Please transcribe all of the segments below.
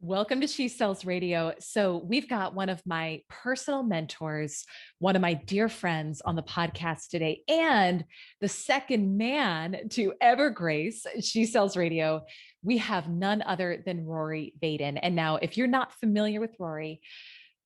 Welcome to She Sells Radio. So, we've got one of my personal mentors, one of my dear friends on the podcast today, and the second man to ever grace She Sells Radio. We have none other than Rory Vaden. And now, if you're not familiar with Rory,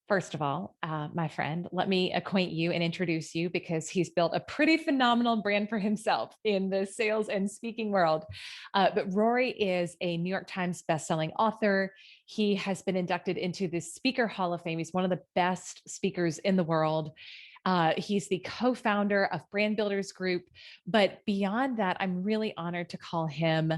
first of all, my friend, let me acquaint you and introduce you because he's built a pretty phenomenal brand for himself in the sales and speaking world. But Rory is a New York Times bestselling author. He has been inducted into the Speaker Hall of Fame. He's one of the best speakers in the world. He's the co-founder of Brand Builders Group. But beyond that, I'm really honored to call him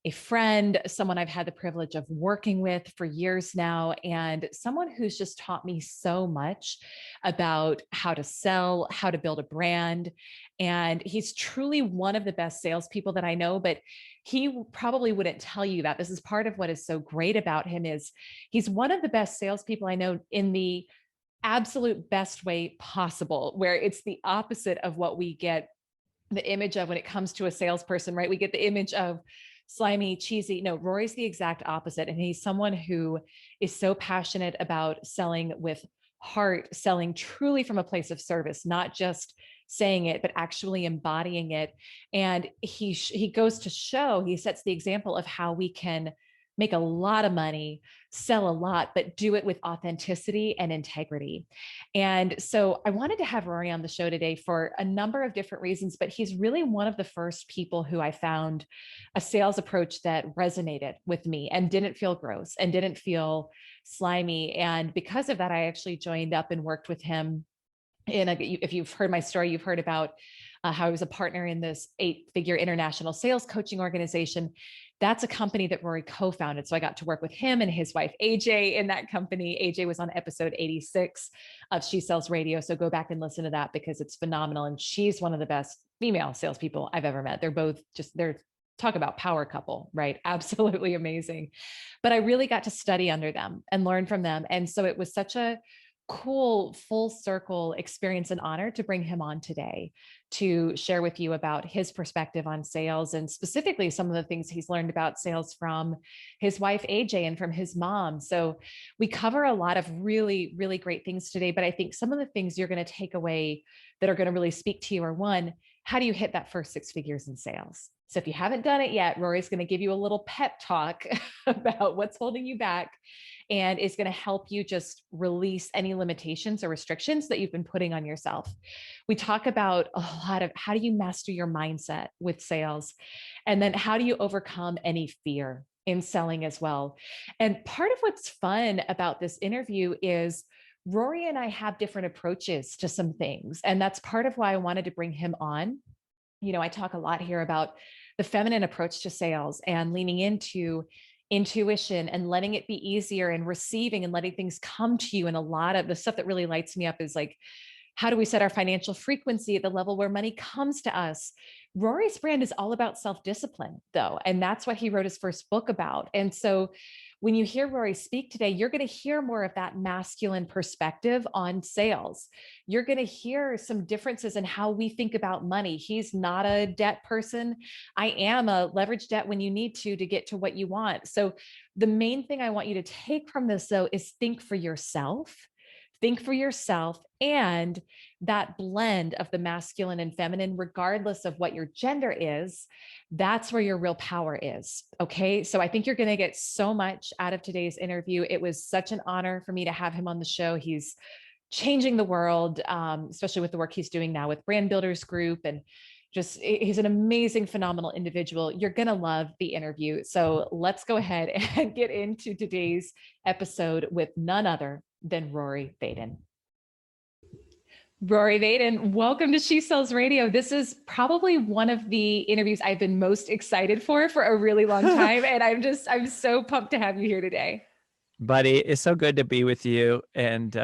a friend, someone I've had the privilege of working with for years now, and someone who's just taught me so much about how to sell, how to build a brand. And he's truly one of the best salespeople that I know, but he probably wouldn't tell you that. This is part of what is so great about him is he's one of the best salespeople I know in the absolute best way possible, where it's the opposite of what we get the image of when it comes to a salesperson, right? We get the image of slimy, cheesy. No, Rory's the exact opposite. And he's someone who is so passionate about selling with heart, selling truly from a place of service, not just saying it, but actually embodying it. And he goes to show, he sets the example of how we can make a lot of money, sell a lot, but do it with authenticity and integrity. And so I wanted to have Rory on the show today for a number of different reasons, but he's really one of the first people who I found a sales approach that resonated with me and didn't feel gross and didn't feel slimy. And because of that, I actually joined up and worked with him if you've heard my story, you've heard about how I was a partner in this 8-figure international sales coaching organization. That's a company that Rory co-founded. So I got to work with him and his wife, AJ, in that company. AJ was on episode 86 of She Sells Radio. So go back and listen to that because it's phenomenal. And she's one of the best female salespeople I've ever met. They're talk about power couple, right? Absolutely amazing. But I really got to study under them and learn from them. And so it was such a cool full circle experience and honor to bring him on today to share with you about his perspective on sales and specifically some of the things he's learned about sales from his wife AJ and from his mom. So we cover a lot of really, really great things today, but I think some of the things you're going to take away that are going to really speak to you are one, how do you hit that first 6 figures in sales? So if you haven't done it yet, Rory's going to give you a little pep talk about what's holding you back and is going to help you just release any limitations or restrictions that you've been putting on yourself. We talk about a lot of how do you master your mindset with sales, and then how do you overcome any fear in selling as well. And part of what's fun about this interview is Rory and I have different approaches to some things. And that's part of why I wanted to bring him on. I talk a lot here about the feminine approach to sales and leaning into intuition and letting it be easier and receiving and letting things come to you. And a lot of the stuff that really lights me up is like, how do we set our financial frequency at the level where money comes to us? Rory's brand is all about self-discipline, though. And that's what he wrote his first book about. And so when you hear Rory speak today, you're going to hear more of that masculine perspective on sales. You're going to hear some differences in how we think about money. He's not a debt person. I am a leverage debt when you need to get to what you want. So the main thing I want you to take from this, though, is think for yourself. Think for yourself and that blend of the masculine and feminine, regardless of what your gender is, that's where your real power is. Okay. So I think you're going to get so much out of today's interview. It was such an honor for me to have him on the show. He's changing the world, especially with the work he's doing now with Brand Builders Group. And he's an amazing, phenomenal individual. You're going to love the interview. So let's go ahead and get into today's episode with none other than Rory Vaden. Rory Vaden, welcome to She Sells Radio. This is probably one of the interviews I've been most excited for a really long time. And I'm so pumped to have you here today. Buddy, it's so good to be with you. And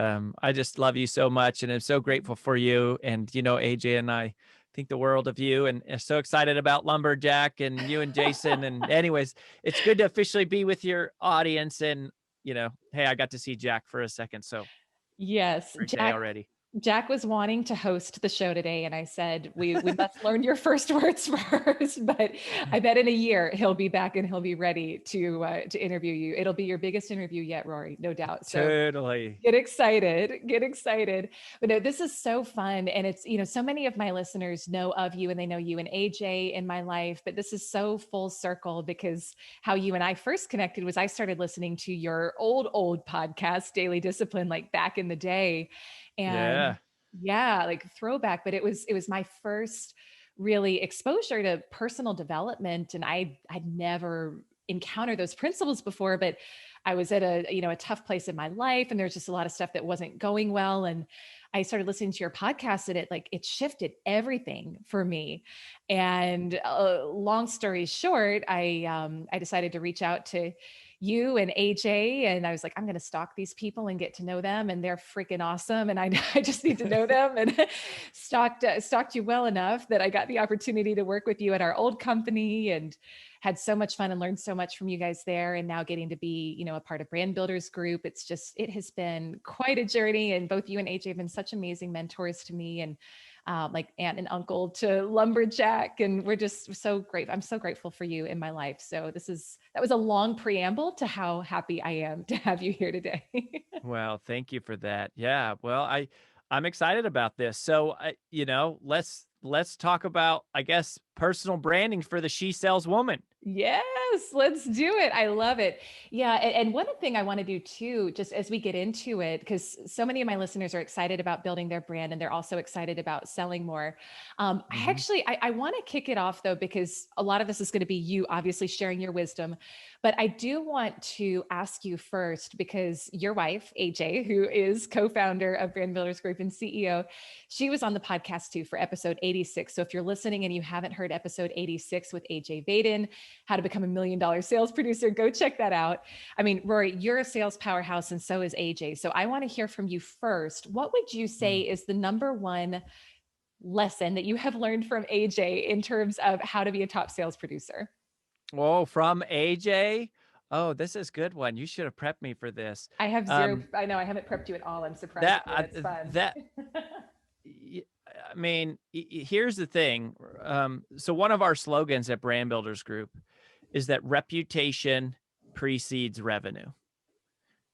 I just love you so much. And I'm so grateful for you. And, AJ and I think the world of you and so excited about Lumberjack and you and Jason. And anyways, it's good to officially be with your audience. And, hey, I got to see Jack for a second. So yes, Jack already. Jack was wanting to host the show today, and I said, we must learn your first words first. But I bet in a year he'll be back and he'll be ready to interview you. It'll be your biggest interview yet, Rory, no doubt. So Totally. get excited, get excited. But no, this is so fun. And it's, so many of my listeners know of you and they know you and AJ in my life, but this is so full circle because how you and I first connected was I started listening to your old podcast, Daily Discipline, like back in the day. And Yeah. yeah, like throwback, but it was my first really exposure to personal development. And I'd never encountered those principles before, but I was at a tough place in my life and there's just a lot of stuff that wasn't going well. And I started listening to your podcast and it shifted everything for me. And long story short, I decided to reach out to you and AJ, and I was like, I'm going to stalk these people and get to know them, and they're freaking awesome, and I just need to know them, and stalked you well enough that I got the opportunity to work with you at our old company, and had so much fun and learned so much from you guys there. And now getting to be, a part of Brand Builders Group, it has been quite a journey, and both you and AJ have been such amazing mentors to me, and like aunt and uncle to lumberjack. And we're just so grateful. I'm so grateful for you in my life. So that was a long preamble to how happy I am to have you here today. Well, thank you for that. Yeah. Well, I'm excited about this. So, let's talk about, I guess, personal branding for the She Sells woman. Yes, let's do it. I love it. Yeah. And one thing I want to do too, just as we get into it, because so many of my listeners are excited about building their brand and they're also excited about selling more. Mhm. I want to kick it off though, because a lot of this is going to be you obviously sharing your wisdom. But I do want to ask you first, because your wife, AJ, who is co founder of Brand Builders Group and CEO, she was on the podcast too for episode 86. So if you're listening and you haven't heard episode 86 with AJ Vaden, how to become $1 million sales producer, go check that out. I mean, Rory, you're a sales powerhouse and so is AJ. So I want to hear from you first. What would you say Mm. is the number one lesson that you have learned from AJ in terms of how to be a top sales producer? Oh, from AJ. Oh, this is a good one. You should have prepped me for this. I have zero. Um, I know I haven't prepped you at all. I'm surprised that with you. I, That's fun. that y- I mean, here's the thing. So one of our slogans at Brand Builders Group is that reputation precedes revenue,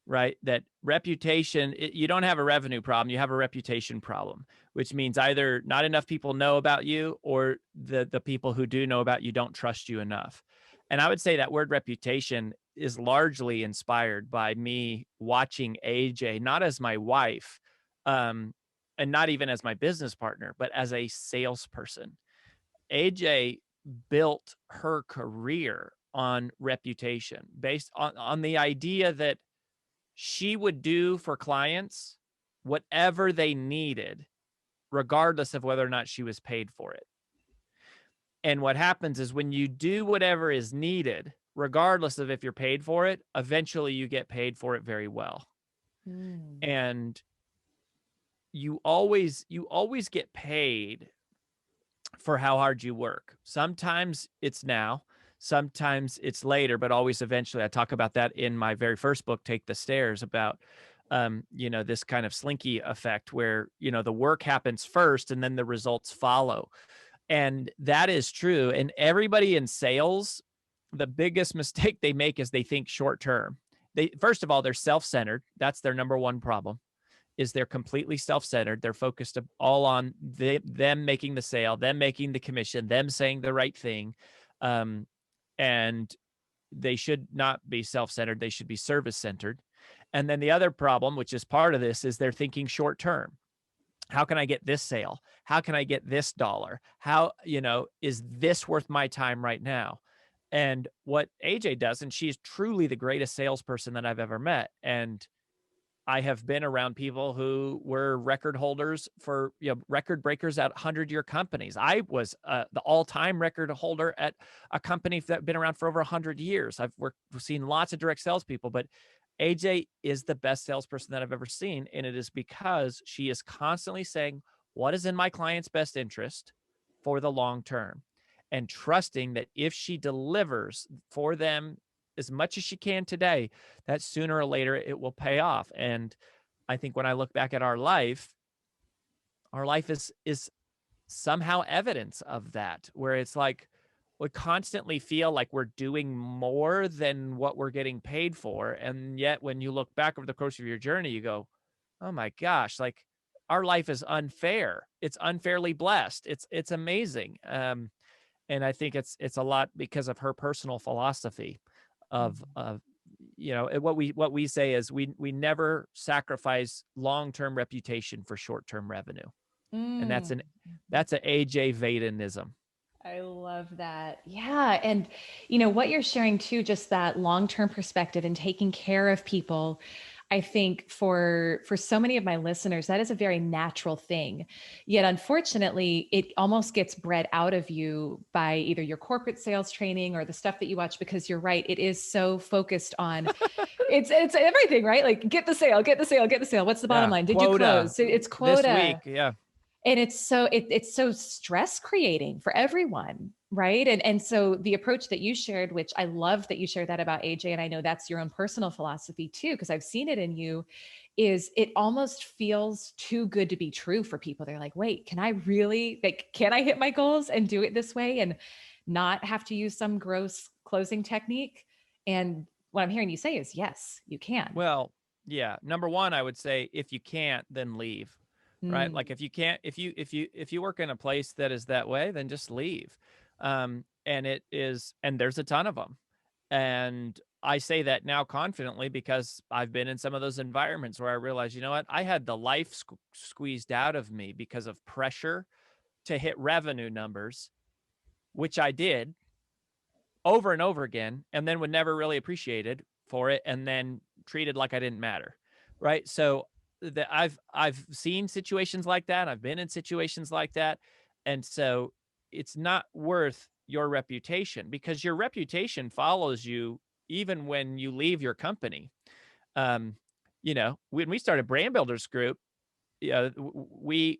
right? That reputation, you don't have a revenue problem, you have a reputation problem, which means either not enough people know about you or the people who do know about you don't trust you enough. And I would say that word reputation is largely inspired by me watching AJ, not as my wife, um, and not even as my business partner, but as a salesperson. AJ built her career on reputation based on the idea that she would do for clients whatever they needed, regardless of whether or not she was paid for it. And what happens is when you do whatever is needed, regardless of if you're paid for it, eventually you get paid for it very well. Mm. And you always get paid for how hard you work. Sometimes it's now, sometimes it's later, but always eventually. I talk about that in my very first book, Take the Stairs, about this kind of slinky effect where, the work happens first and then the results follow. And that is true. And everybody in sales, the biggest mistake they make is they think short term. They, first of all, they're self-centered. That's their number one problem, is they're completely self-centered. They're focused all on them making the sale, them making the commission, them saying the right thing. And they should not be self-centered. They should be service-centered. And then the other problem, which is part of this, is they're thinking short-term. How can I get this sale? How can I get this dollar? How, is this worth my time right now? And what AJ does, and she's truly the greatest salesperson that I've ever met. And I have been around people who were record holders for, record breakers at 100-year companies. I was the all-time record holder at a company that's been around for over 100 years. We've seen lots of direct salespeople, but AJ is the best salesperson that I've ever seen. And it is because she is constantly saying, what is in my client's best interest for the long term? And trusting that if she delivers for them as much as she can today, that sooner or later it will pay off. And I think when I look back at our life, Our life is somehow evidence of that, where it's like we constantly feel like we're doing more than what we're getting paid for. And yet when you look back over the course of your journey, you go, oh my gosh, like our life is unfair. It's unfairly blessed. It's amazing. And I think it's a lot because of her personal philosophy of what we say is we never sacrifice long-term reputation for short-term revenue. And Mm. that's a AJ Vadenism. I love that. Yeah. And, what you're sharing too, just that long-term perspective and taking care of people. I think for so many of my listeners, that is a very natural thing. Yet unfortunately, it almost gets bred out of you by either your corporate sales training or the stuff that you watch, because you're right, it is so focused on it's everything, right? Like get the sale, get the sale, get the sale. What's the bottom Yeah, line? Did you quota close? So it's this week. quota. Yeah. And it's so stress creating for everyone, right? And so the approach that you shared, which I love that you shared that about AJ, and I know that's your own personal philosophy too, because I've seen it in you, is it almost feels too good to be true for people. They're like, wait, can I really, like, can I hit my goals and do it this way and not have to use some gross closing technique? And what I'm hearing you say is yes, you can. Well, yeah. Number one, I would say if you can't, then leave. Right? Mm. Like if you can't, if you work in a place that is that way, then just leave. And there's a ton of them. And I say that now confidently because I've been in some of those environments where I realized, you know what, I had the life squeezed out of me because of pressure to hit revenue numbers, which I did over and over again, and then would never really appreciated for it, and then treated like I didn't matter. Right. So I've seen situations like that. I've been in situations like that. And so it's not worth your reputation, because your reputation follows you even when you leave your company. Um, when we started Brand Builders Group, yeah, we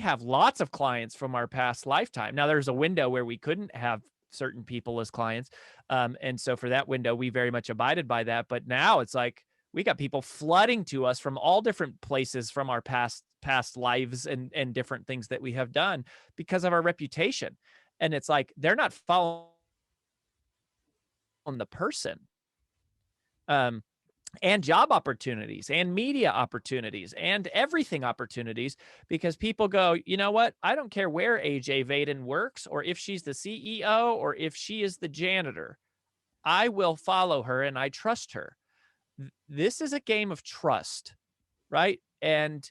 have lots of clients from our past lifetime. Now there's a window where we couldn't have certain people as clients, and so for that window, we very much abided by that. But now it's like we got people flooding to us from all different places from our past lives and different things that we have done because of our reputation. And it's like they're not following the person. Um, and job opportunities and media opportunities and everything opportunities, because people go, you know what? I don't care where AJ Vaden works or if she's the CEO or if she is the janitor. I will follow her and I trust her. This is a game of trust, right? And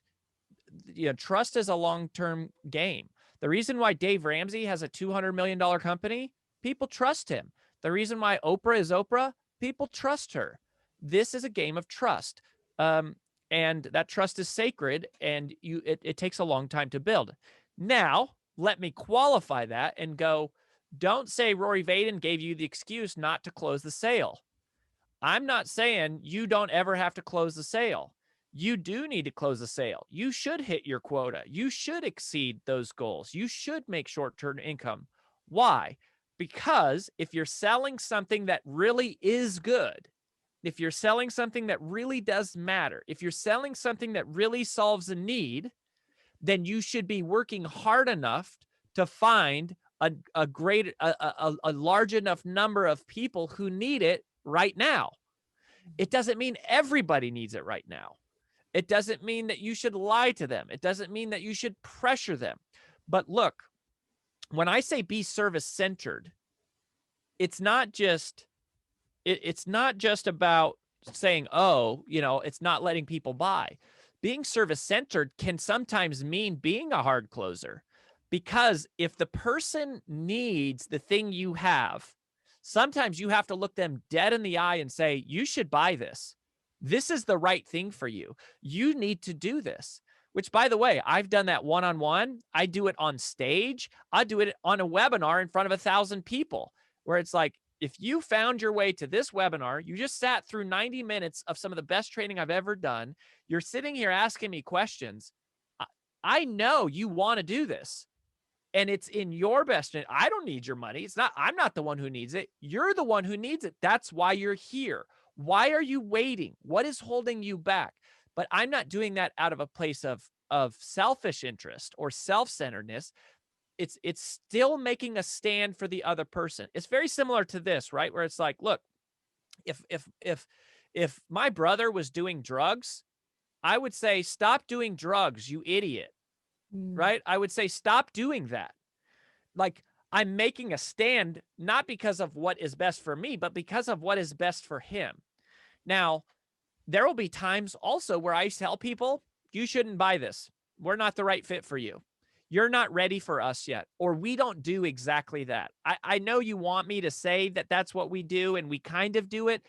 trust is a long-term game. The reason why Dave Ramsey has a $200 million company, people trust him. The reason why Oprah is Oprah, people trust her. This is a game of trust. And that trust is sacred, and it takes a long time to build. Now, let me qualify that and go, don't say Rory Vaden gave you the excuse not to close the sale. I'm not saying you don't ever have to close the sale. You do need to close the sale. You should hit your quota. You should exceed those goals. You should make short-term income. Why? Because if you're selling something that really is good, if you're selling something that really does matter, if you're selling something that really solves a need, then you should be working hard enough to find a large enough number of people who need it right now. It doesn't mean everybody needs it right now. It doesn't mean that you should lie to them. It doesn't mean that you should pressure them. But look, when I say be service centered, it's not just about saying, oh, it's not letting people buy. Being service centered can sometimes mean being a hard closer, because if the person needs the thing you have, sometimes you have to look them dead in the eye and say, you should buy this. This is the right thing for you. You need to do this. Which, by the way, I've done that one-on-one. I do it on stage. I do it on a webinar in front of 1,000 people, where it's like, if you found your way to this webinar, you just sat through 90 minutes of some of the best training I've ever done. You're sitting here asking me questions. I know you want to do this, and it's in your best. I don't need your money. I'm not the one who needs it. You're the one who needs it. That's why you're here. Why are you waiting? What is holding you back? But I'm not doing that out of a place of of selfish interest or self-centeredness, it's still making a stand for the other person. It's very similar to this, right? Where it's like, look, if my brother was doing drugs, I would say, stop doing drugs, you idiot, Mm. right? I would say, stop doing that. Like, I'm making a stand, not because of what is best for me, but because of what is best for him. Now, there will be times also where I tell people, you shouldn't buy this. We're not the right fit for you. You're not ready for us yet, or we don't do exactly that. I know you want me to say that that's what we do, and we kind of do it,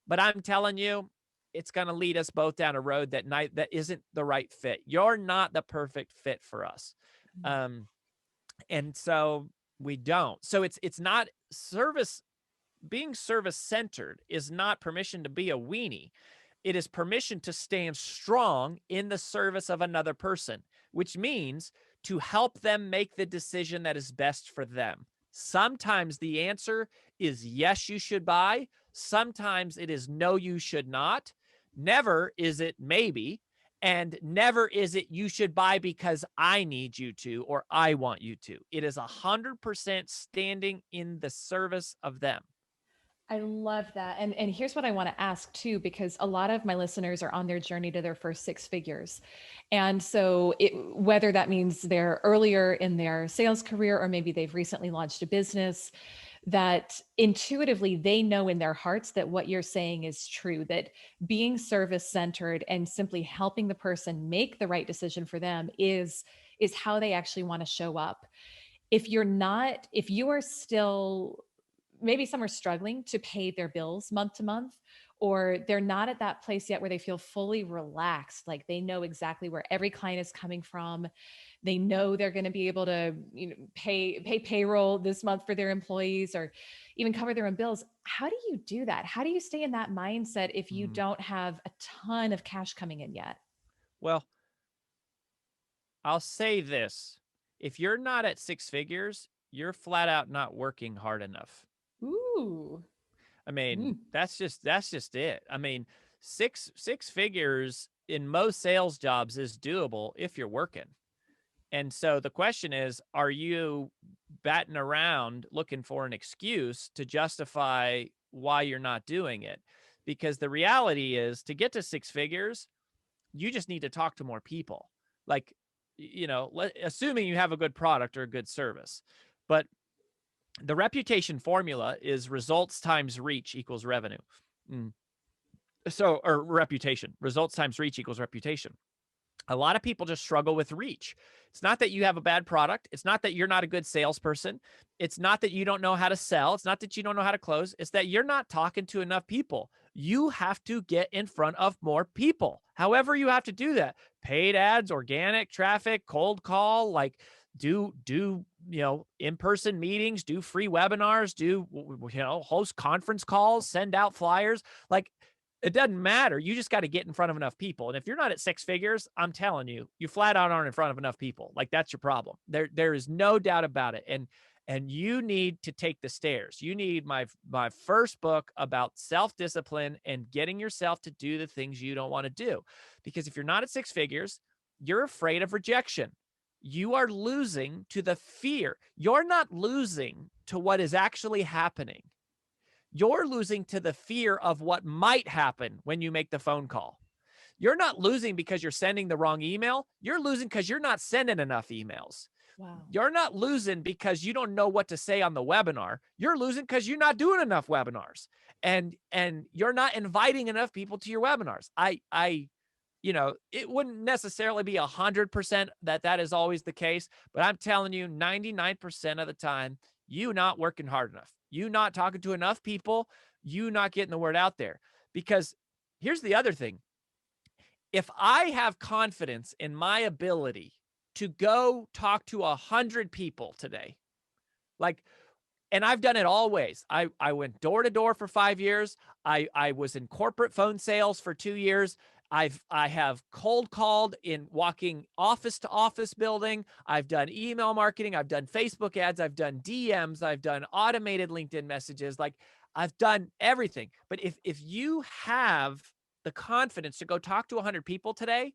but I'm telling you, it's going to lead us both down a road that isn't the right fit. You're not the perfect fit for us. Mm. Um, and so we don't. So it's not service. Being service centered is not permission to be a weenie. It is permission to stand strong in the service of another person, which means to help them make the decision that is best for them. Sometimes the answer is yes, you should buy. Sometimes it is no, you should not. Never is it maybe. And never is it you should buy because I need you to or I want you to. It is 100% standing in the service of them. I love that. And here's what I want to ask too, because a lot of my listeners are on their journey to their first six figures. And so whether that means they're earlier in their sales career, or maybe they've recently launched a business, that intuitively they know in their hearts that what you're saying is true, that being service centered and simply helping the person make the right decision for them is how they actually want to show up. If you are still, maybe some are struggling to pay their bills month to month, or they're not at that place yet where they feel fully relaxed, like they know exactly where every client is coming from, they know they're going to be able to, pay payroll this month for their employees, or even cover their own bills. How do you do that? How do you stay in that mindset if you Mm. don't have a ton of cash coming in yet? Well, I'll say this. If you're not at six figures, you're flat out not working hard enough. Ooh. I mean, Mm. that's just it. I mean, six figures in most sales jobs is doable if you're working. And so the question is, are you batting around looking for an excuse to justify why you're not doing it? Because the reality is, to get to six figures, you just need to talk to more people. Like, assuming you have a good product or a good service. But the reputation formula is results times reach equals revenue. Mm. So, or reputation, results times reach equals reputation. A lot of people just struggle with reach. It's not that you have a bad product. It's not that you're not a good salesperson. It's not that you don't know how to sell. It's not that you don't know how to close. It's that you're not talking to enough people. You have to get in front of more people. However, you have to do that. Paid ads, organic traffic, cold call, like do in-person meetings, do free webinars, do host conference calls, send out flyers. Like, it doesn't matter. You just got to get in front of enough people. And if you're not at six figures, I'm telling you, you flat out aren't in front of enough people. Like, that's your problem. There is no doubt about it. And you need to take the stairs. You need my first book about self-discipline and getting yourself to do the things you don't want to do. Because if you're not at six figures, you're afraid of rejection. You are losing to the fear. You're not losing to what is actually happening. You're losing to the fear of what might happen when you make the phone call. You're not losing because you're sending the wrong email. You're losing because you're not sending enough emails. Wow. You're not losing because you don't know what to say on the webinar. You're losing because you're not doing enough webinars, and you're not inviting enough people to your webinars. It wouldn't necessarily be 100% that is always the case, but I'm telling you, 99% of the time, you not working hard enough, you not talking to enough people, you not getting the word out there. Because here's the other thing. If I have confidence in my ability to go talk to 100 people today, like, and I've done it all ways. I went door to door for 5 years. I was in corporate phone sales for 2 years. I have cold called in walking office to office building. I've done email marketing. I've done Facebook ads. I've done DMs. I've done automated LinkedIn messages. Like, I've done everything. But if you have the confidence to go talk to 100 people today,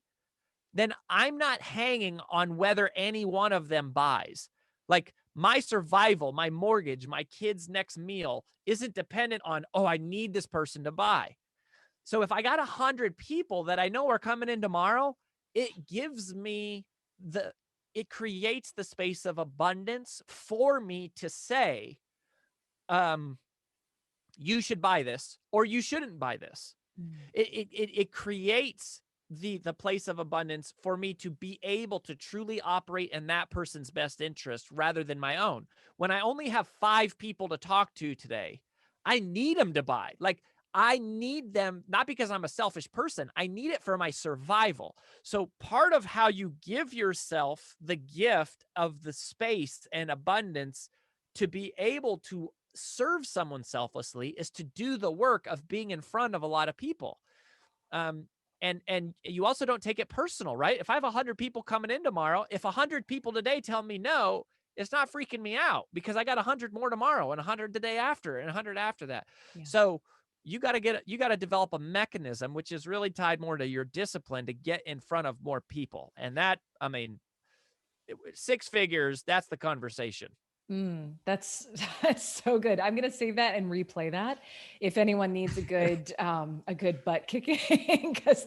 then I'm not hanging on whether any one of them buys. Like my survival, my mortgage, my kids' next meal isn't dependent on, oh, I need this person to buy. So if I got 100 people that I know are coming in tomorrow, it gives me it creates the space of abundance for me to say, um, you should buy this or you shouldn't buy this. Mm. It creates the place of abundance for me to be able to truly operate in that person's best interest rather than my own. When I only have 5 people to talk to today, I need them to buy. Like I need them, not because I'm a selfish person. I need it for my survival. So part of how you give yourself the gift of the space and abundance to be able to serve someone selflessly is to do the work of being in front of a lot of people. Um, and you also don't take it personal, right? If I have 100 people coming in tomorrow, if 100 people today tell me no, it's not freaking me out because I got 100 more tomorrow and 100 the day after and 100 after that. Yeah. So you got to develop a mechanism which is really tied more to your discipline to get in front of more people. And that, I mean, 6 figures, that's the conversation. That's that's so good. I'm gonna save that and replay that if anyone needs a good butt kicking because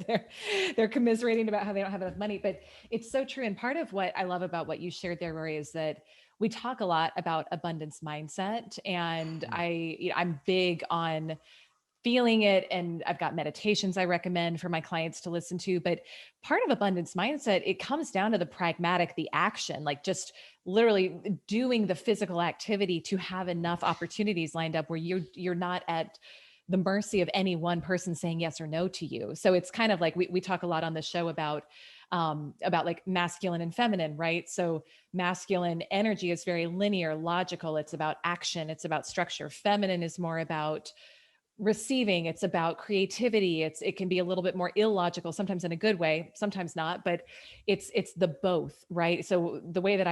they're commiserating about how they don't have enough money. But it's so true. And part of what I love about what you shared there, Rory, is that we talk a lot about abundance mindset, and I'm big on feeling it. And I've got meditations I recommend for my clients to listen to. But part of abundance mindset, it comes down to the pragmatic, the action, like just literally doing the physical activity to have enough opportunities lined up where you're not at the mercy of any one person saying yes or no to you. So it's kind of like we talk a lot on the show about like masculine and feminine, right? So masculine energy is very linear, logical. It's about action. It's about structure. Feminine is more about receiving. It's about creativity. It can be a little bit more illogical, sometimes in a good way, sometimes not, but it's the both, right? So the way that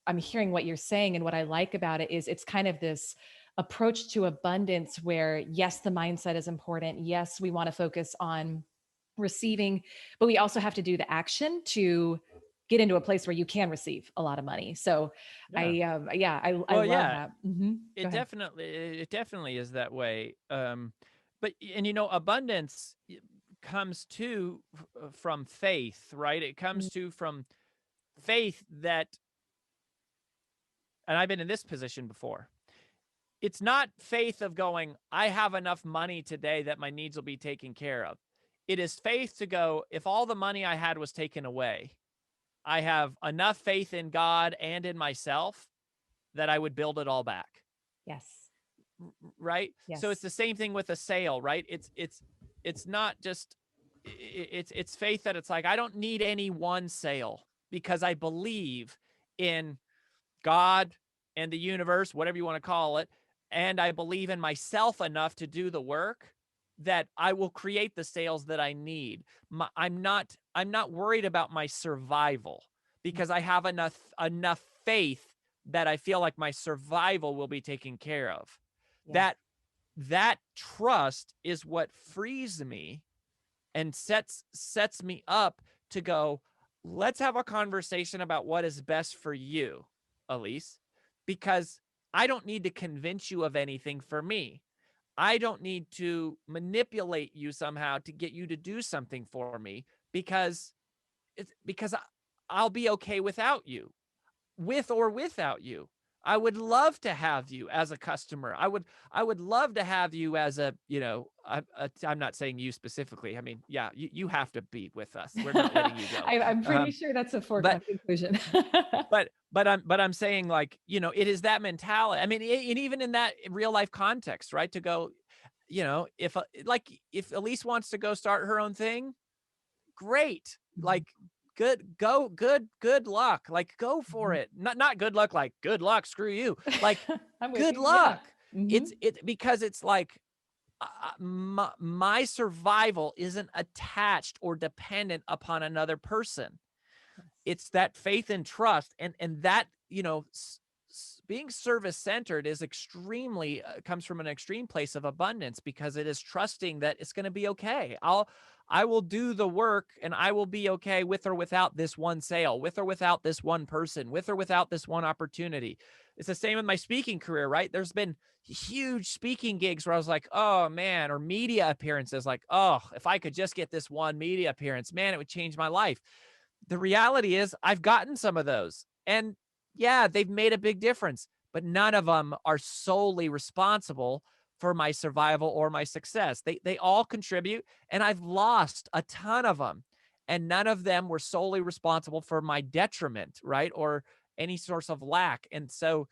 I'm hearing what you're saying and what I like about it is it's kind of this approach to abundance where yes, the mindset is important. Yes, we want to focus on receiving, but we also have to do the action to get into a place where you can receive a lot of money. So Yeah. I Well, love yeah, that. Mm-hmm. Go it ahead. definitely it definitely is that way. But and abundance comes from faith, right? It comes from faith that, and I've been in this position before. It's not faith of going, I have enough money today that my needs will be taken care of. It is faith to go, if all the money I had was taken away, I have enough faith in God and in myself that I would build it all back. Yes. Right? So it's Yes. the same thing with a sale, right? It's not just it's faith that it's like I don't need any one sale because I believe in God and the universe, whatever you want to call it, and I believe in myself enough to do the work that I will create the sales that I need. I'm not worried about my survival because I have enough faith that I feel like my survival will be taken care of. Yes. That trust is what frees me and sets me up to go, let's have a conversation about what is best for you, Elyse, because I don't need to convince you of anything for me. I don't need to manipulate you somehow to get you to do something for me because I'll be okay without you, with or without you. I would love to have you as a customer. I would love to have you as I'm not saying you specifically. I mean, yeah, you have to be with us. We're not letting you go. I'm pretty sure that's a But foregone conclusion. I'm saying like, it is that mentality. I mean, and even in that real life context, right? To go, if if Elyse wants to go start her own thing, great. Like good luck. Like go for Mhm. it. Not good luck like good luck, screw you. Like I'm with good you. Yeah. luck. Mhm. Because it's like my survival isn't attached or dependent upon another person. Yes. It's that faith and trust, and that being service centered is extremely comes from an extreme place of abundance because it is trusting that it's going to be okay. I will do the work and I will be okay with or without this one sale, with or without this one person, with or without this one opportunity. It's the same with my speaking career, right? There's been huge speaking gigs where I was like, oh man, or media appearances like, oh, if I could just get this one media appearance, man, it would change my life. The reality is I've gotten some of those, and yeah, they've made a big difference, but none of them are solely responsible for my survival or my success. They all contribute, and I've lost a ton of them, and none of them were solely responsible for my detriment, right? Or any source of lack. And so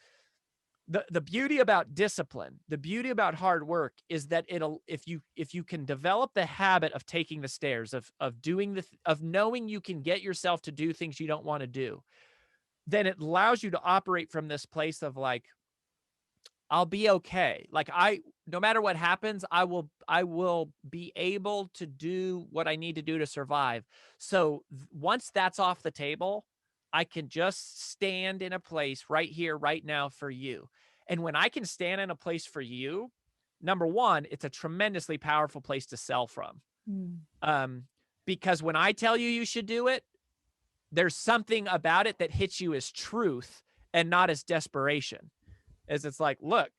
the beauty about discipline, the beauty about hard work is that it'll, if you can develop the habit of taking the stairs, of doing of knowing you can get yourself to do things you don't want to do, then it allows you to operate from this place of like, I'll be okay. Like no matter what happens, I will be able to do what I need to do to survive. So once that's off the table, I can just stand in a place right here, right now for you. And when I can stand in a place for you, number one, it's a tremendously powerful place to sell from. Mm. Because when I tell you you should do it, there's something about it that hits you as truth and not as desperation. As it's like, look,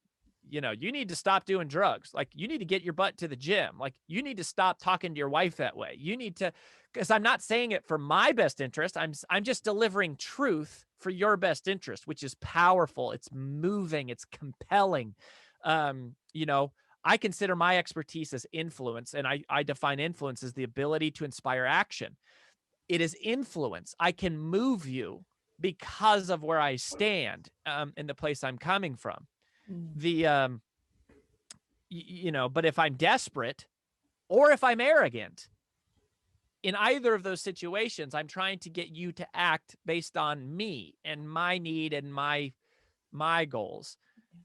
you know, you need to stop doing drugs. Like, you need to get your butt to the gym. Like, you need to stop talking to your wife that way. You need to, because I'm not saying it for my best interest. I'm just delivering truth for your best interest, which is powerful. It's moving. It's compelling. You know, I consider my expertise as influence, and I define influence as the ability to inspire action. It is influence. I can move you because of where I stand, in the place I'm coming from. Mm. You know, but if I'm desperate or if I'm arrogant, in either of those situations, I'm trying to get you to act based on me and my need and my goals.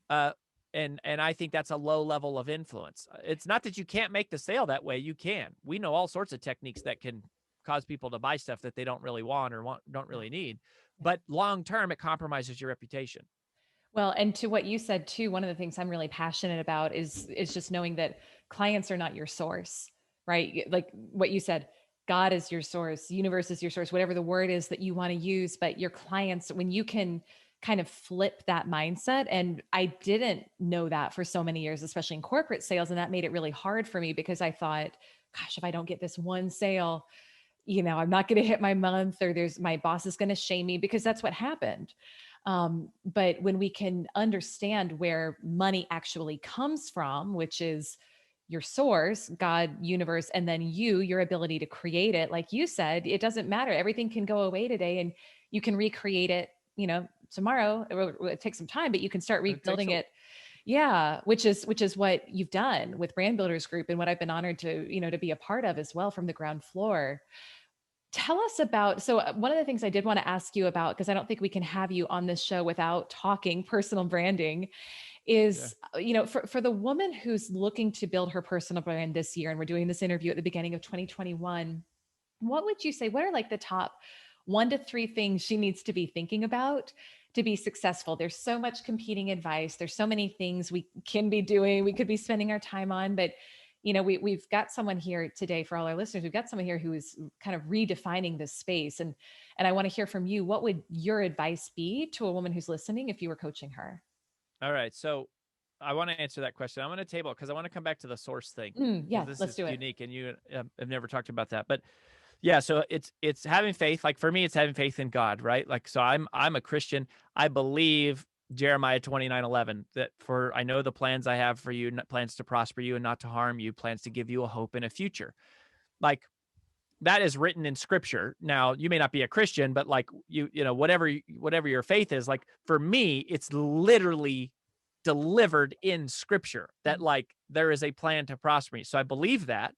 And I think that's a low level of influence. It's not that you can't make the sale that way. You can. We know all sorts of techniques that can cause people to buy stuff that they don't really want or don't really need. But long term, it compromises your reputation. Well, and to what you said too, one of the things I'm really passionate about is just knowing that clients are not your source, right? Like what you said, God is your source, universe is your source, whatever the word is that you want to use, but your clients, when you can kind of flip that mindset, and I didn't know that for so many years, especially in corporate sales, and that made it really hard for me because I thought, gosh, if I don't get this one sale, I'm not going to hit my month, or my boss is going to shame me, because that's what happened. But when we can understand where money actually comes from, which is your source, God, universe, and then your ability to create it, like you said, it doesn't matter. Everything can go away today and you can recreate it, tomorrow. It takes some time, but you can start rebuilding it. Yeah, which is what you've done with Brand Builders Group, and what I've been honored to be a part of as well from the ground floor. Tell us about, so one of the things I did want to ask you about, because I don't think we can have you on this show without talking personal branding, is, for the woman who's looking to build her personal brand this year, and we're doing this interview at the beginning of 2021, what would you say, what are like the top 1 to 3 things she needs to be thinking about to be successful? There's so much competing advice. There's so many things we can be doing, we could be spending our time on, but we've got someone here today for all our listeners. We've got someone here who is kind of redefining this space. And I want to hear from you. What would your advice be to a woman who's listening if you were coaching her? All right. So I want to answer that question. I'm going to table it because I want to come back to the source thing. Yeah, This let's is do it. unique, and you have never talked about that. But yeah, so it's having faith. Like for me, it's having faith in God, right? Like, so I'm a Christian. I believe Jeremiah 29:11, that for I know the plans I have for you, plans to prosper you and not to harm you, plans to give you a hope and a future. Like, that is written in scripture. Now, you may not be a Christian, but like whatever your faith is, like for me, it's literally delivered in scripture that like there is a plan to prosper me. So I believe that.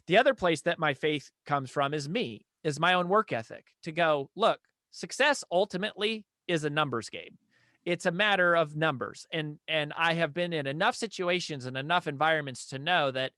The other place that my faith comes from is my own work ethic, to go, look, success ultimately is a numbers game. It's a matter of numbers. And I have been in enough situations and enough environments to know that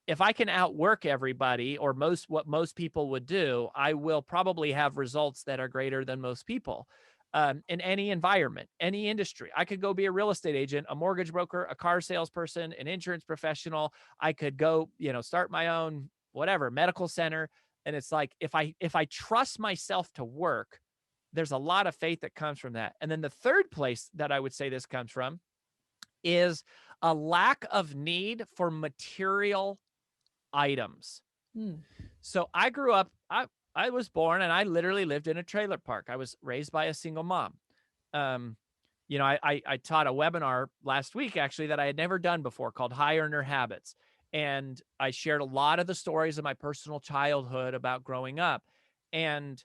if I can outwork everybody, or what most people would do, I will probably have results that are greater than most people. In any environment, any industry. I could go be a real estate agent, a mortgage broker, a car salesperson, an insurance professional. I could go, start my own whatever, medical center. And it's like, if I trust myself to work, there's a lot of faith that comes from that. And then the third place that I would say this comes from is a lack of need for material items. Mm. So I grew up, I was born and I literally lived in a trailer park. I was raised by a single mom. I taught a webinar last week actually that I had never done before called High Earner Habits. And I shared a lot of the stories of my personal childhood about growing up. And,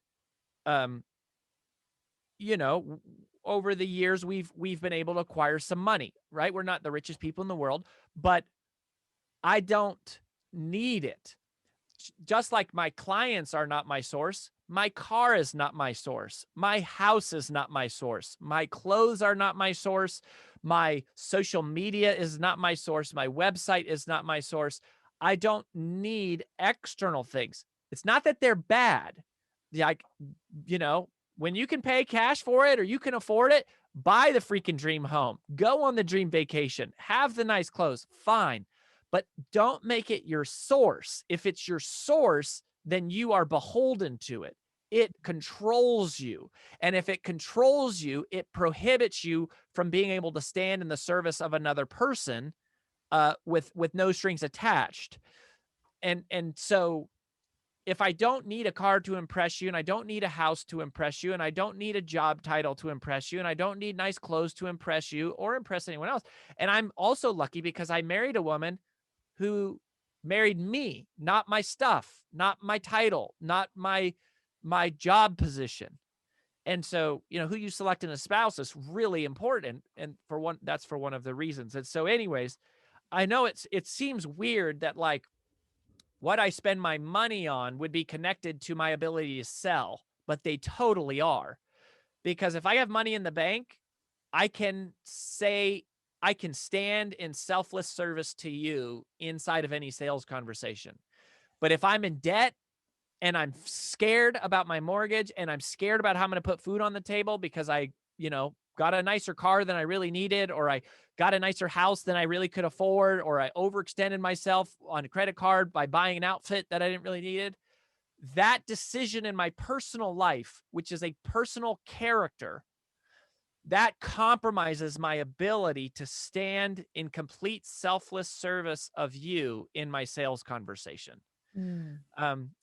over the years, we've been able to acquire some money, right? We're not the richest people in the world, but I don't need it. Just like my clients are not my source, my car is not my source. My house is not my source. My clothes are not my source. My social media is not my source. My website is not my source. I don't need external things. It's not that they're bad. Like, when you can pay cash for it or you can afford it, buy the freaking dream home. Go on the dream vacation. Have the nice clothes. Fine. But don't make it your source. If it's your source, then you are beholden to it. It controls you. And if it controls you, it prohibits you from being able to stand in the service of another person with no strings attached. And so if I don't need a car to impress you, and I don't need a house to impress you, and I don't need a job title to impress you, and I don't need nice clothes to impress you or impress anyone else. And I'm also lucky because I married a woman who married me, not my stuff, not my title, not my job position. And so, who you select in a spouse is really important. And that's for one of the reasons. And so anyways, I know it seems weird that like what I spend my money on would be connected to my ability to sell, but they totally are. Because if I have money in the bank, I can stand in selfless service to you inside of any sales conversation. But if I'm in debt and I'm scared about my mortgage and I'm scared about how I'm going to put food on the table because I, got a nicer car than I really needed, or I got a nicer house than I really could afford, or I overextended myself on a credit card by buying an outfit that I didn't really needed, that decision in my personal life, which is a personal character, that compromises my ability to stand in complete selfless service of you in my sales conversation. Mm.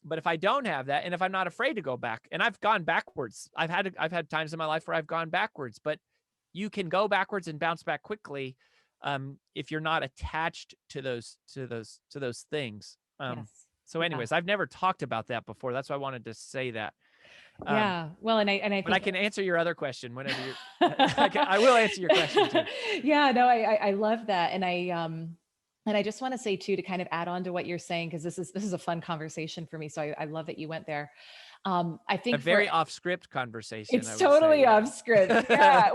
But if I don't have that, and if I'm not afraid to go back, and I've gone backwards, I've had times in my life where I've gone backwards, but you can go backwards and bounce back quickly if you're not attached to those things. Yes. So, anyways, I've never talked about that before. That's why I wanted to say that. Yeah. Well, and I think, but I can answer your other question whenever you're. I will answer your question too. Yeah. No, I love that, and I just want to say too, to kind of add on to what you're saying, because this is a fun conversation for me. So I love that you went there. I think a very off script conversation. It's totally off script. Yeah.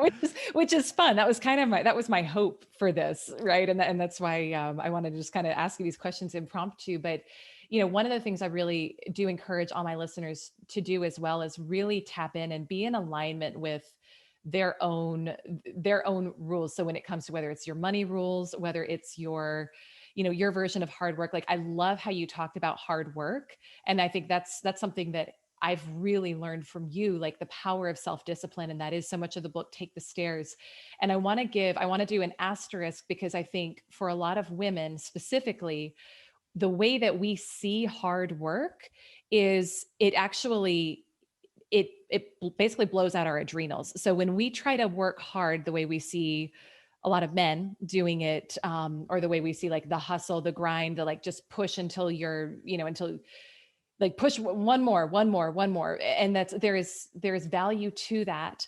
which is fun. That was kind of that was my hope for this. Right. And that's why I wanted to just kind of ask you these questions impromptu. But, one of the things I really do encourage all my listeners to do as well is really tap in and be in alignment with their own rules. So when it comes to whether it's your money rules, whether it's your version of hard work, like I love how you talked about hard work. And I think that's something that I've really learned from you, like the power of self-discipline. And that is so much of the book, Take the Stairs. And I want to do an asterisk, because I think for a lot of women specifically, the way that we see hard work is it basically blows out our adrenals. So when we try to work hard the way we see a lot of men doing it, or the way we see like the hustle, the grind, the like just push until you're, until like push one more. And there is value to that.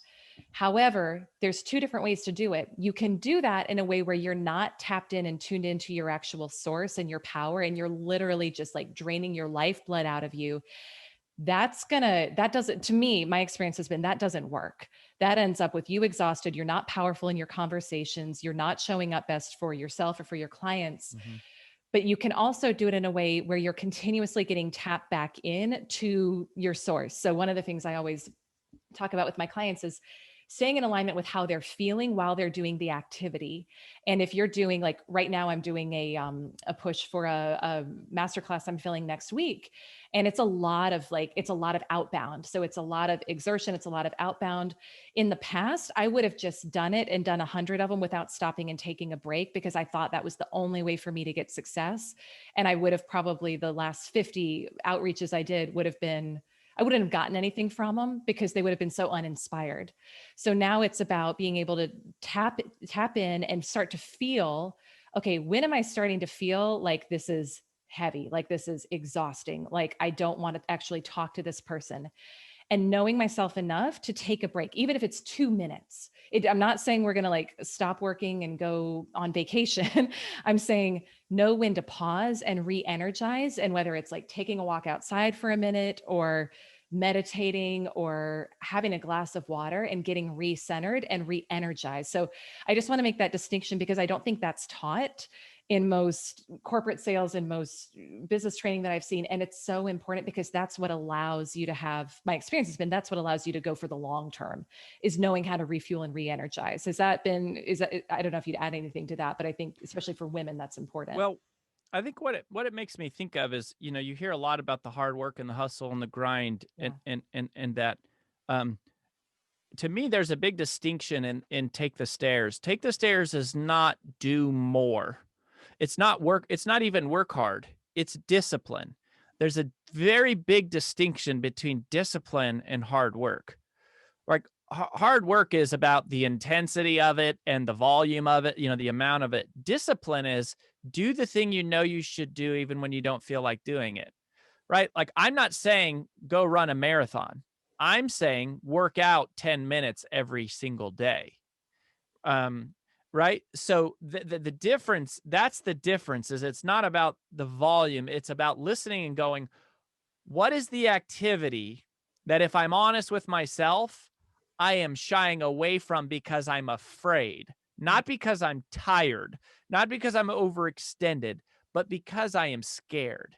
However, there's two different ways to do it. You can do that in a way where you're not tapped in and tuned into your actual source and your power, and you're literally just like draining your lifeblood out of you. To me, my experience has been that doesn't work. That ends up with you exhausted. You're not powerful in your conversations. You're not showing up best for yourself or for your clients. Mm-hmm. But you can also do it in a way where you're continuously getting tapped back in to your source. So one of the things I always talk about with my clients is staying in alignment with how they're feeling while they're doing the activity. And if you're doing, like right now, I'm doing a push for a masterclass I'm filling next week. And it's a lot of outbound. So it's a lot of exertion. It's a lot of outbound. In the past, I would have just done it and done 100 of them without stopping and taking a break, because I thought that was the only way for me to get success. And I would have probably, the last 50 outreaches I did would have been, I wouldn't have gotten anything from them because they would have been so uninspired. So now it's about being able to tap in and start to feel, okay, when am I starting to feel like this is heavy, like this is exhausting, like I don't want to actually talk to this person? And knowing myself enough to take a break, even if it's 2 minutes. I'm not saying we're going to like stop working and go on vacation. I'm saying know when to pause and re-energize. And whether it's like taking a walk outside for a minute, or meditating, or having a glass of water, and getting re-centered and re-energized. So I just want to make that distinction, because I don't think that's taught in most corporate sales and most business training that I've seen. And it's so important, because that's what allows you to have, my experience has been, that's what allows you to go for the long term, is knowing how to refuel and re-energize. Has that been, is that, I don't know if you'd add anything to that, but I think especially for women, that's important. Well, I think what it makes me think of is, you hear a lot about the hard work and the hustle and the grind, Yeah. and that, um, to me, there's a big distinction in take the stairs. Take the stairs is not do more. It's not work. It's not even work hard. It's discipline. There's a very big distinction between discipline and hard work. Like hard work is about the intensity of it and the volume of it, the amount of it. Discipline is do the thing you should do even when you don't feel like doing it, right? Like I'm not saying go run a marathon. I'm saying work out 10 minutes every single day. Um, right? So the difference, that's the difference, is it's not about the volume. It's about listening and going, what is the activity that, if I'm honest with myself, I am shying away from because I'm afraid, not because I'm tired, not because I'm overextended, but because I am scared.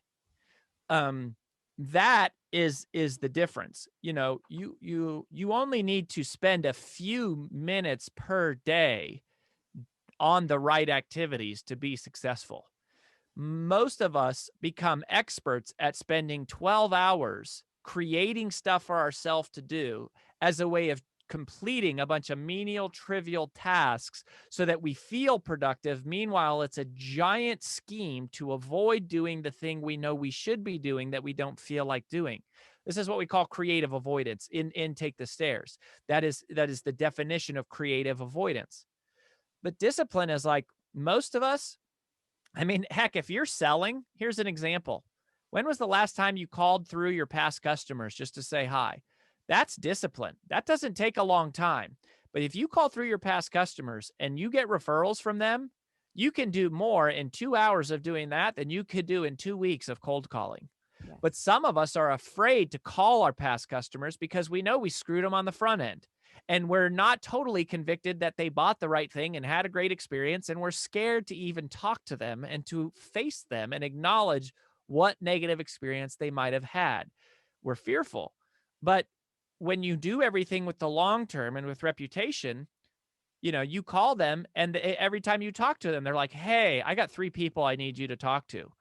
Um, that is the difference. You only need to spend a few minutes per day on the right activities to be successful. Most of us become experts at spending 12 hours creating stuff for ourselves to do as a way of completing a bunch of menial, trivial tasks so that we feel productive. Meanwhile, it's a giant scheme to avoid doing the thing we know we should be doing that we don't feel like doing. This is what we call creative avoidance in Take the Stairs. That is the definition of creative avoidance. But discipline is like, most of us, I mean, heck, if you're selling, here's an example. When was the last time you called through your past customers just to say hi? That's discipline. That doesn't take a long time. But if you call through your past customers and you get referrals from them, you can do more in 2 hours of doing that than you could do in 2 weeks of cold calling. But Yes. some of us are afraid to call our past customers because we know we screwed them on the front end. And we're not totally convicted that they bought the right thing and had a great experience. And we're scared to even talk to them and to face them and acknowledge what negative experience they might have had. We're fearful. But when you do everything with the long term and with reputation, you call them, and every time you talk to them, they're like, hey, I got 3 people I need you to talk to.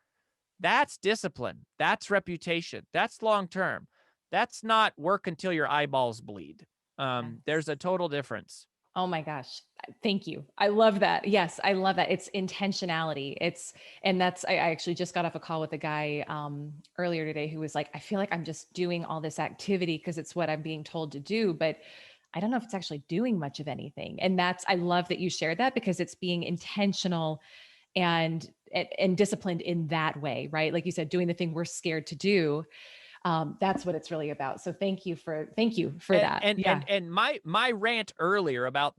That's discipline. That's reputation. That's long term. That's not work until your eyeballs bleed. Yes. There's a total difference. Oh my gosh. Thank you. I love that. Yes, I love that. It's intentionality. And that's, I actually just got off a call with a guy earlier today who was like, I feel like I'm just doing all this activity because it's what I'm being told to do, but I don't know if it's actually doing much of anything. And I love that you shared that, because it's being intentional and disciplined in that way, right? Like you said, doing the thing we're scared to do. That's what it's really about. So thank you for And that. and Yeah. and and my rant earlier about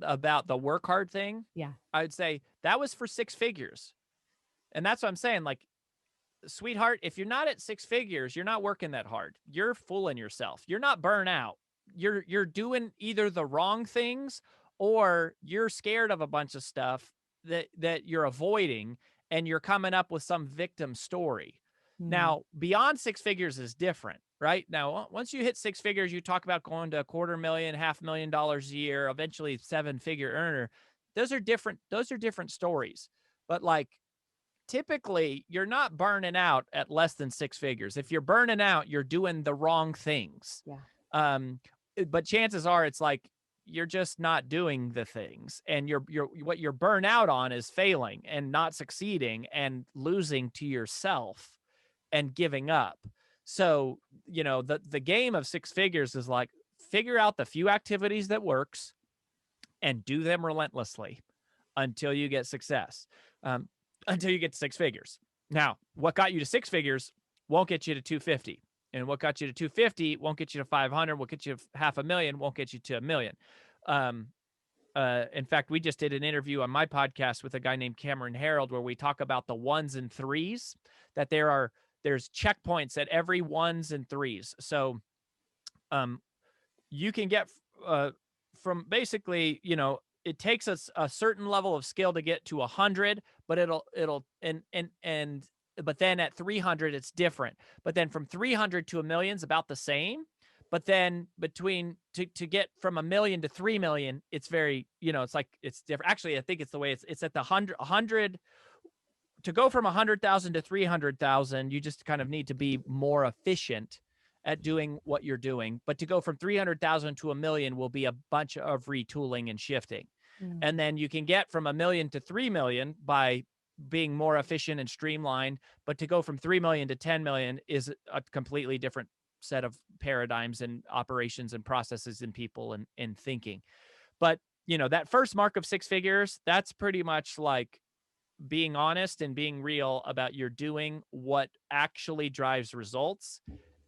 the work hard thing, Yeah. I would say that was for 6 figures. And that's what I'm saying. Like, sweetheart, if you're not at 6 figures, you're not working that hard. You're fooling yourself. You're not burnt out. You're doing either the wrong things, or you're scared of a bunch of stuff that you're avoiding, and you're coming up with some victim story. Mm. Now, beyond six figures is different, right? Now, once you hit six figures, you talk about going to $250,000, $500,000 a year, eventually seven-figure earner. Those are different. Those are different stories. But like typically, you're not burning out at less than six figures. If you're burning out, you're doing the wrong things. Yeah. Um, but chances are, it's like you're just not doing the things, and you're what you're burnt out on is failing and not succeeding and losing to yourself and giving up. So, the game of six figures is like figure out the few activities that works and do them relentlessly until you get success, um, until you get to six figures. Now, what got you to six figures won't get you to 250. And what got you to 250 won't get you to 500, won't get you to 500,000, won't get you to 1,000,000. In fact, we just did an interview on my podcast with a guy named Cameron Harold where we talk about the ones and threes, that there's checkpoints at every ones and threes. So you can get from basically, it takes us a certain level of skill to get to 100, but but then at 300 it's different. But then from 300 to 1,000,000 is about the same. But then to get from 1,000,000 to 3,000,000, it's very, it's like it's different. Actually, I think it's the way it's at the 100 to go from 100,000 to 300,000. You just kind of need to be more efficient at doing what you're doing. But to go from 300,000 to 1,000,000 will be a bunch of retooling and shifting. Mm. And then you can get from 1,000,000 to 3,000,000 by being more efficient and streamlined. But to go from 3,000,000 to 10,000,000 is a completely different set of paradigms and operations and processes and people and thinking. But, that first mark of six figures, that's pretty much like being honest and being real about you're doing what actually drives results,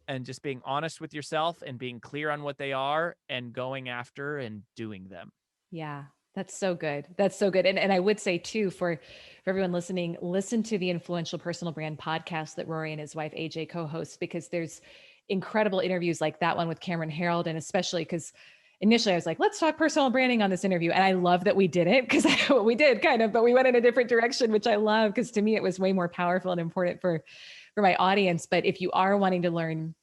and just being honest with yourself and being clear on what they are and going after and doing them. Yeah, that's so good. That's so good. And I would say too, for everyone listening, listen to the Influential Personal Brand podcast that Rory and his wife AJ co-host, because there's incredible interviews like that one with Cameron Harold. And especially because initially I was like, let's talk personal branding on this interview. And I love that we did it, because we did kind of, but we went in a different direction, which I love, because to me, it was way more powerful and important for my audience. But if you are wanting to learn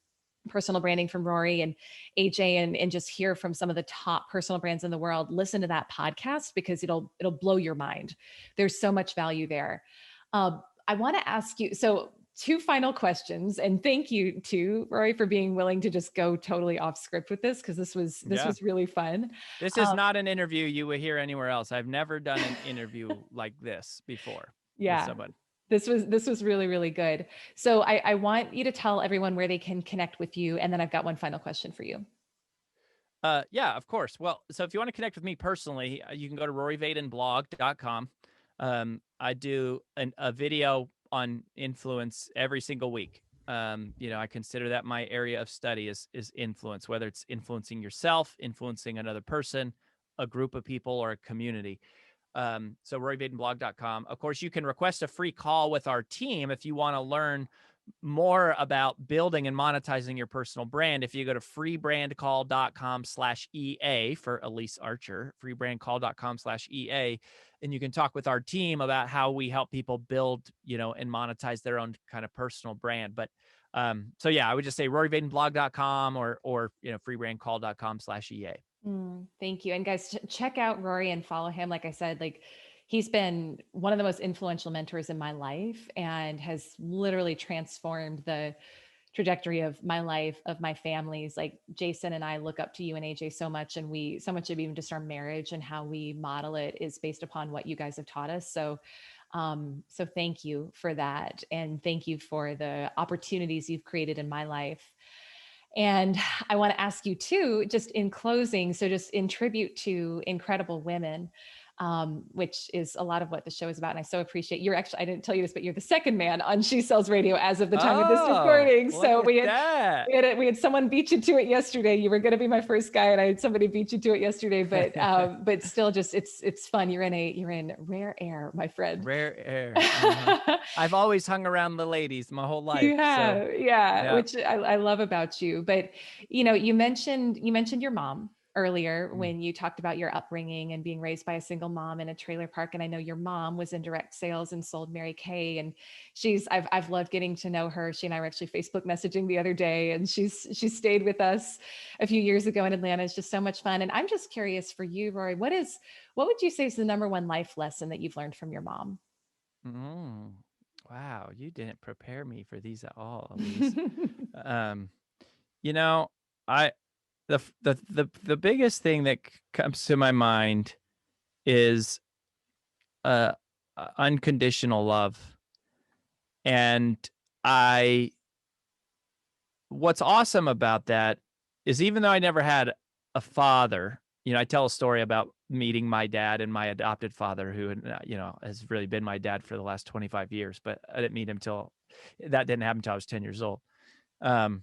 personal branding from Rory and AJ and just hear from some of the top personal brands in the world, listen to that podcast, because it'll blow your mind. There's so much value there. I want to ask you, so two final questions, and thank you to Rory for being willing to just go totally off script with this, because this was really fun. This is not an interview you would hear anywhere else. I've never done an interview like this before. Yeah. With someone. This was really, really good. So I want you to tell everyone where they can connect with you. And then I've got one final question for you. Yeah, of course. Well, so if you want to connect with me personally, you can go to roryvadenblog.com. I do a video on influence every single week. I consider that my area of study is influence, whether it's influencing yourself, influencing another person, a group of people, or a community. So roryvadenblog.com. Of course, you can request a free call with our team if you want to learn more about building and monetizing your personal brand. If you go to freebrandcall.com/EA for Elyse Archer, freebrandcall.com/EA, and you can talk with our team about how we help people build, and monetize their own kind of personal brand. But so yeah, I would just say roryvadenblog.com or freebrandcall.com/EA. Thank you. And guys, check out Rory and follow him. Like I said, like he's been one of the most influential mentors in my life and has literally transformed the trajectory of my life, of my family's. Like Jason and I look up to you and AJ so much, and so much of even just our marriage and how we model it is based upon what you guys have taught us. So thank you for that. And thank you for the opportunities you've created in my life. And I want to ask you too, just in closing, so just in tribute to incredible women, which is a lot of what the show is about. And I so appreciate you're actually, I didn't tell you this, but you're the second man on She Sells Radio as of the time of this recording. So we had someone beat you to it yesterday. You were going to be my first guy, and I had somebody beat you to it yesterday, but still just, it's fun. You're in rare air, my friend. Rare air. Uh-huh. I've always hung around the ladies my whole life. You have, so, yeah, which I love about you. But, you mentioned your mom earlier Mm. when you talked about your upbringing and being raised by a single mom in a trailer park. And I know your mom was in direct sales and sold Mary Kay. And I've loved getting to know her. She and I were actually Facebook messaging the other day, and she stayed with us a few years ago in Atlanta. It's just so much fun. And I'm just curious for you, Rory, what would you say is the number one life lesson that you've learned from your mom? Mm. Wow, you didn't prepare me for these at all, Elyse. Um, you know, I the biggest thing that comes to my mind is uh unconditional love. And I what's awesome about that is, even though I never had a father, I tell a story about meeting my dad and my adopted father, who, has really been my dad for the last 25 years, but I didn't meet him till that didn't happen until I was 10 years old. Um,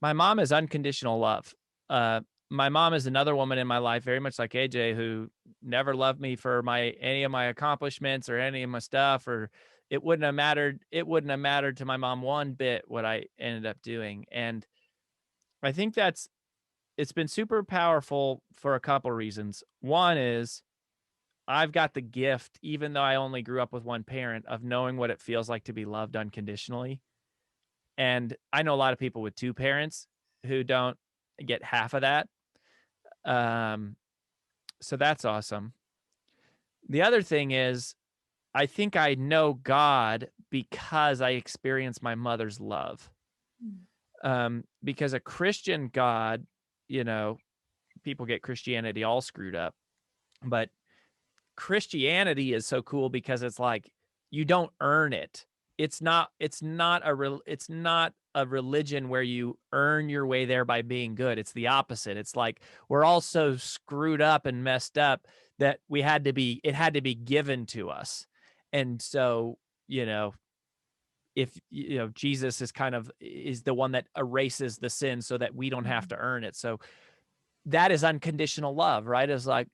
my mom is unconditional love. Uh, my mom is another woman in my life, very much like AJ, who never loved me for any of my accomplishments or any of my stuff, or it wouldn't have mattered. It wouldn't have mattered to my mom one bit what I ended up doing. And I think it's been super powerful for a couple reasons. One is I've got the gift, even though I only grew up with one parent, of knowing what it feels like to be loved unconditionally. And I know a lot of people with two parents who don't get half of that. Um, so that's awesome. The other thing is, I think I know God because I experienced my mother's love. Because a Christian God, you know, people get Christianity all screwed up, but Christianity is so cool because it's like you don't earn it. It's not a religion where you earn your way there by being good. It's the opposite. It's like we're all so screwed up and messed up that it had to be given to us. And so, if Jesus is the one that erases the sin so that we don't have to earn it. So that is unconditional love, right? It's like,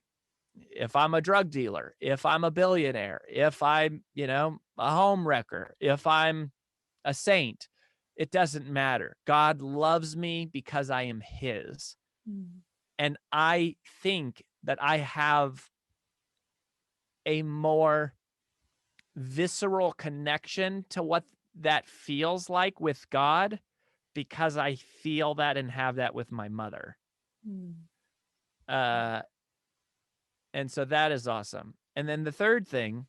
if I'm a drug dealer, if I'm a billionaire, if I'm, a home wrecker, if I'm a saint, it doesn't matter. God loves me because I am his. Mm. And I think that I have a more visceral connection to what that feels like with God because I feel that and have that with my mother. Mm. Uh, and so that is awesome. And then the third thing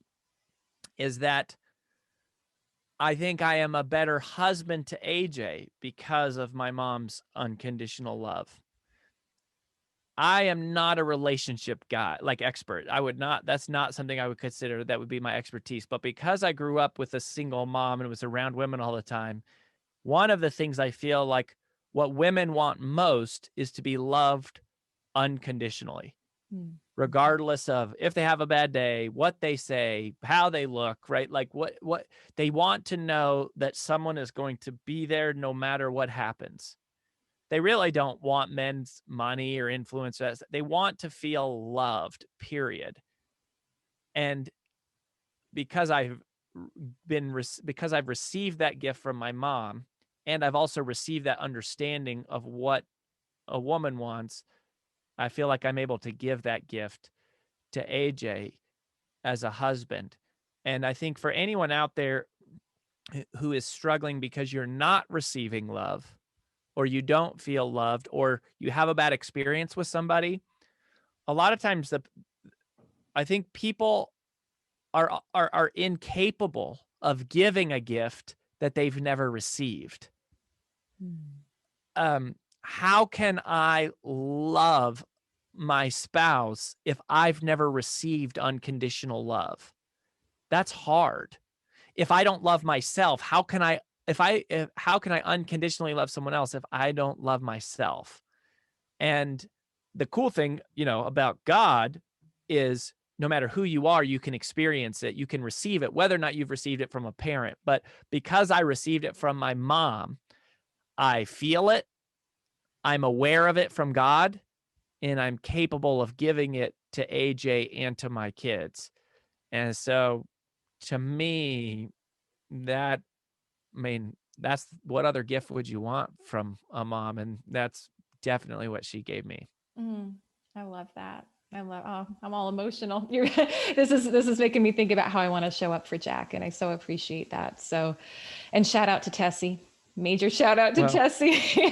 is that I think I am a better husband to AJ because of my mom's unconditional love. I am not a relationship guy, like expert. That's not something I would consider that would be my expertise. But because I grew up with a single mom and was around women all the time, one of the things I feel like what women want most is to be loved unconditionally, Mm. regardless of if they have a bad day, what they say, how they look, right? Like what they want to know, that someone is going to be there no matter what happens. They really don't want men's money or influence. They want to feel loved, period. And because because I've received that gift from my mom, and I've also received that understanding of what a woman wants, I feel like I'm able to give that gift to AJ as a husband. And I think for anyone out there who is struggling because you're not receiving love, or you don't feel loved, or you have a bad experience with somebody, a lot of times I think people are incapable of giving a gift that they've never received. Mm. How can I love my spouse if I've never received unconditional love? That's hard. If I don't love myself, how can I unconditionally love someone else if I don't love myself? And the cool thing, about God is no matter who you are, you can experience it, you can receive it, whether or not you've received it from a parent. But because I received it from my mom, I feel it, I'm aware of it from God, and I'm capable of giving it to AJ and to my kids. And so to me, that, that's what other gift would you want from a mom? And that's definitely what she gave me. Mm, I love that. Oh, I'm all emotional. This is making me think about how I want to show up for Jack. And I so appreciate that. So, and shout out to Tessie. Major shout out to Well, Tessie.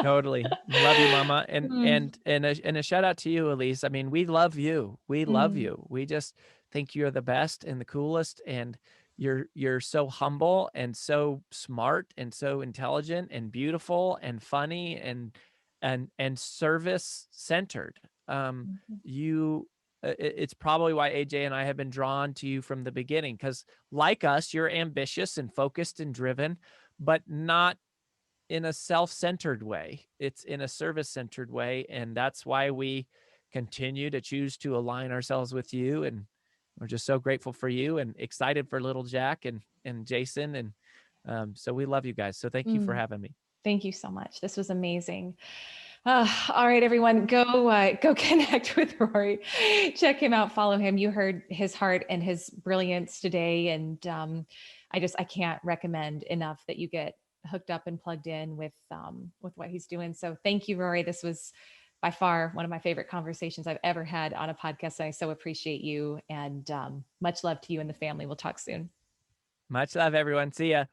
totally. Love you, mama. And Mm, and a shout out to you, Elyse. I mean, we love you. We love mm, you. We just think you're the best and the coolest, and you're so humble and so smart and so intelligent and beautiful and funny and service centered. mhm, You it's probably why AJ and I have been drawn to you from the beginning, because like us, you're ambitious and focused and driven, but not in a self-centered way. It's in a service-centered way, and that's why we continue to choose to align ourselves with you. And we're just so grateful for you and excited for little Jack and Jason. And so we love you guys. So thank you for mm. having me. Thank you so much. This was amazing. All right, everyone, go connect with Rory. Check him out. Follow him. You heard his heart and his brilliance today, and I can't recommend enough that you get hooked up and plugged in with what he's doing. So thank you, Rory. This was by far one of my favorite conversations I've ever had on a podcast. And I so appreciate you, and much love to you and the family. We'll talk soon. Much love, everyone. See ya.